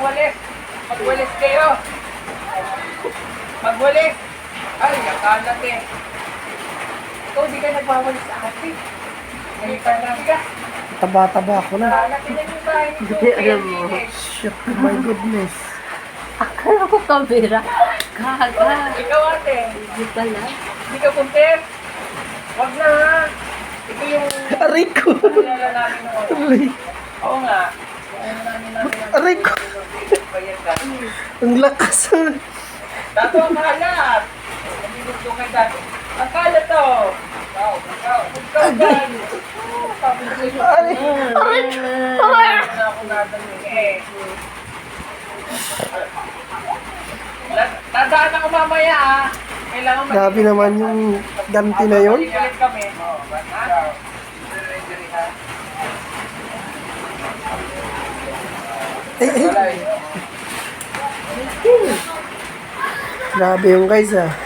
magwalis. Magwalis kayo. Magwalis. Ay, nakalat eh. Ikaw, di ka nagwawalis sa ate. Ngayon ka lang ka. Taba-taba ako na. Nakalat na yung bahay nito. Hindi, alam mo. Shit, my goodness. Akala ko kamera. Gaga. Ikaw ate. Hindi pala. Hindi ka punter. Wag na ha. Ito yung Aray ko. nalala namin noon. Aray. Oo nga. Ano namin namin. Aray ko. Bayad ka. Ang lakas. Dato ang kalat. Hindi gusto kay dato. Ang kalat to. Ikaw dyan. Sabi ko sa'yo. Aray. Aray. Aray. Na ako natanong eh. Tandaan ako mamaya ah. Kailangan Grabe naman yung ganti na yun. Ulit kami. Ha? Grabe yung guys ah.